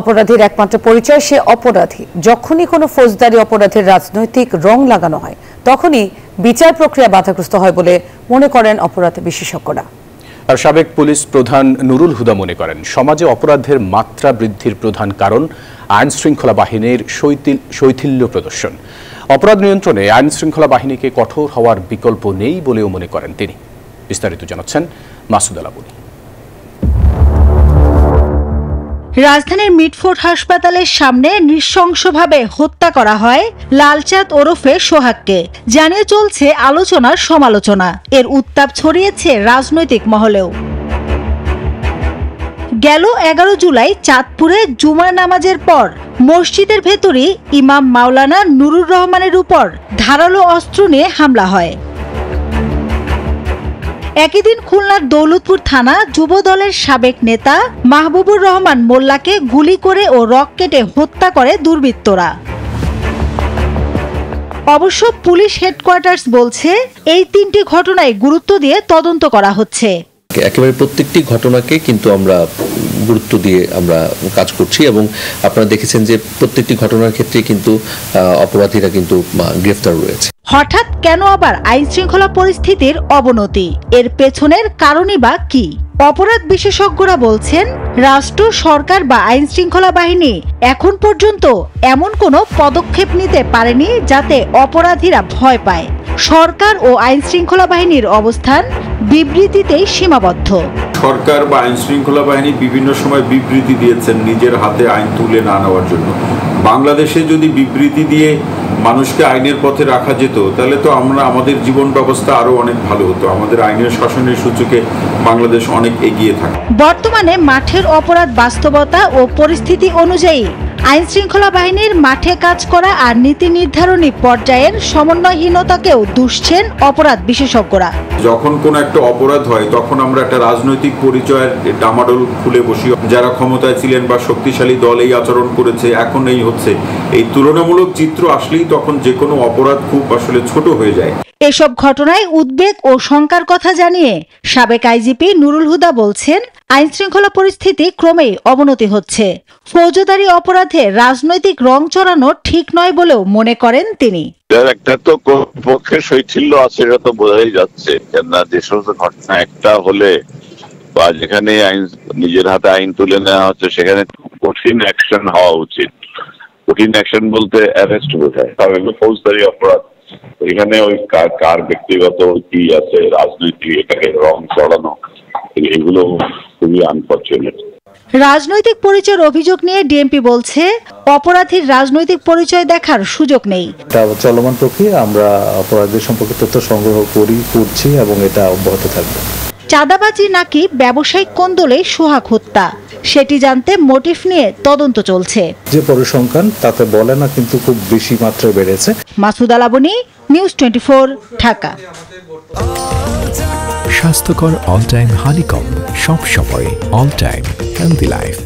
অপরাধীর একমাত্র পরিচয় সে অপরাধী। যখনই কোনো ফৌজদারি অপরাধের রাজনৈতিক রং লাগানো হয় তখনই বিচার প্রক্রিয়া বাধাগ্রস্ত হয় বলে মনে করেন অপরাধ বিশেষজ্ঞরা। আর সাবেক পুলিশ প্রধান নুরুল হুদা মনে করেন সমাজে অপরাধের মাত্রা বৃদ্ধির প্রধান কারণ আইন শৃঙ্খলা বাহিনীর শৈথিল্য প্রদর্শন। অপরাধ নিয়ন্ত্রণে আইন শৃঙ্খলা বাহিনীকে কঠোর হওয়ার বিকল্প নেই বলেও মনে করেন তিনি। বিস্তারিত জানাচ্ছেন মাসুদ আল আবুনি। রাজধানীর মিটফোর্ড হাসপাতালের সামনে নৃশংসভাবে হত্যা করা হয় লালচাঁদ ওরফে সোহাগকে জানিয়ে চলছে আলোচনার সমালোচনা। এর উত্তাপ ছড়িয়েছে রাজনৈতিক মহলেও। গেল 11 জুলাই চাঁদপুরে জুমার নামাজের পর মসজিদের ভেতরই ইমাম মাওলানা নুরুর রহমানের উপর ধারালো অস্ত্র নিয়ে হামলা হয়। একই দিন খুলনার দৌলতপুর থানা যুবদলের সাবেক নেতা মাহবুবুর রহমান মোল্লাকে গুলি করে ও রক কেটে হত্যা করে দুর্বৃত্তরা। অবশ্য পুলিশ হেডকোয়ার্টার্স বলছে এই 3টি ঘটনায় গুরুত্ব দিয়ে তদন্ত করা হচ্ছে। একেবারে প্রত্যেকটি ঘটনাকে কিন্তু আমরা গুরুত্ব দিয়ে আমরা কাজ করছি এবং আপনারা দেখেছেন যে প্রত্যেকটি ঘটনার ক্ষেত্রে কিন্তু অপরাধীরা কিন্তু গ্রেফতার রয়েছে। হঠাৎ কেন আবার আইন শৃঙ্খলা পরিস্থিতির অবনতি? এর পেছনের কারণই বা কি? অপরাধ বিশেষজ্ঞরা বলছেন রাষ্ট্র, সরকার বা আইন শৃঙ্খলা বাহিনী এখন পর্যন্ত এমন কোনো পদক্ষেপ নিতে পারেনি যাতে অপরাধীরা ভয় পায়। সরকার ও আইন শৃঙ্খলা বাহিনীর অবস্থান বিবৃতিতেই সীমাবদ্ধ। সরকার বা আইন শৃঙ্খলা বাহিনী বিভিন্ন সময় বিবৃতি দিয়েছেন নিজের হাতে আইন তুলে না নেওয়ার জন্য। বাংলাদেশে যদি বিবৃতি দিয়ে মানুষকে আইনের পথে রাখা যেত তাহলে তো আমাদের জীবন ব্যবস্থা আরো অনেক ভালো হতো। আমাদের আইনের শাসনের সূচকে বাংলাদেশ অনেক এগিয়ে থাকে। বর্তমানে মাঠের অপরাধ বাস্তবতা ও পরিস্থিতি অনুযায়ী আইন শৃঙ্খলা বাহিনীর মাঠে কাজ করা আর নীতি নির্ধারণী পর্যায়ের সমন্বয়হীনতাকেও দুষছেন অপরাধ বিশেষজ্ঞরা। যখন কোনো একটা অপরাধ হয় তখন আমরা একটা রাজনৈতিক পরিচয়ের ডামাডোল খুলে বসি। যারা ক্ষমতায় ছিলেন বা শক্তিশালী দল এই আচরণ করেছে, এখন এই হচ্ছে, এই তুলনামূলক চিত্র আসলেই তখন যে কোনো অপরাধ খুব আসলে ছোট হয়ে যায়। এসব ঘটনায় উদ্বেগ ও শঙ্কার কথা জানিয়ে সাবেক আইজিপি নুরুল হুদা বলছেন আইন শৃঙ্খলা পরিস্থিতি ক্রমেই অবনতি হচ্ছে। ফৌজদারি অপরাধে রাজনৈতিক রং চড়ানো ঠিক নয় বলেও মনে করেন তিনি। একটা তো পক্ষে শৈথিল্য আছে, এটা তো বোঝাই যাচ্ছে। কেননা যে সমস্ত ঘটনা একটা হলে বা যেখানে আইন নিজের হাতে আইন তুলে নেওয়া হচ্ছে সেখানে কঠিন অ্যাকশন হওয়া উচিত। কঠিন অ্যাকশন বলতে অ্যারেস্ট বোঝায়, কারণ এগুলো ফৌজদারি অপরাধ। এখানে ওই কার ব্যক্তিগত কি আছে, রাজনৈতিক এটাকে রং চড়ানো, এগুলো খুবই আনফরচুনেট। রাজনৈতিক পরিচয়ের অভিযোগ নিয়ে ডিএমপি বলছে অপরাধীর রাজনৈতিক পরিচয় দেখার সুযোগ নেই। এটা চলমান প্রক্রিয়া, আমরা অপরাধীর সম্পর্কে তথ্য সংগ্রহ করছি এবং এটা অব্যাহত থাকবে। চাঁদাবাজি নাকি ব্যবসায়িক কোন্দলে সোহাগ হত্যা, সেটি জানতে মোটিভ নিয়ে তদন্ত চলছে। যে পরিসংখ্যান তাতে বলে না, কিন্তু খুব বেশি মাত্রায় বেড়েছে। মাসুদ আল আবুনি, নিউজ 24, ঢাকা। স্বাস্থ্যকর অল টাইম হানিকম, সব সময় অল টাইম হেলদি লাইফ।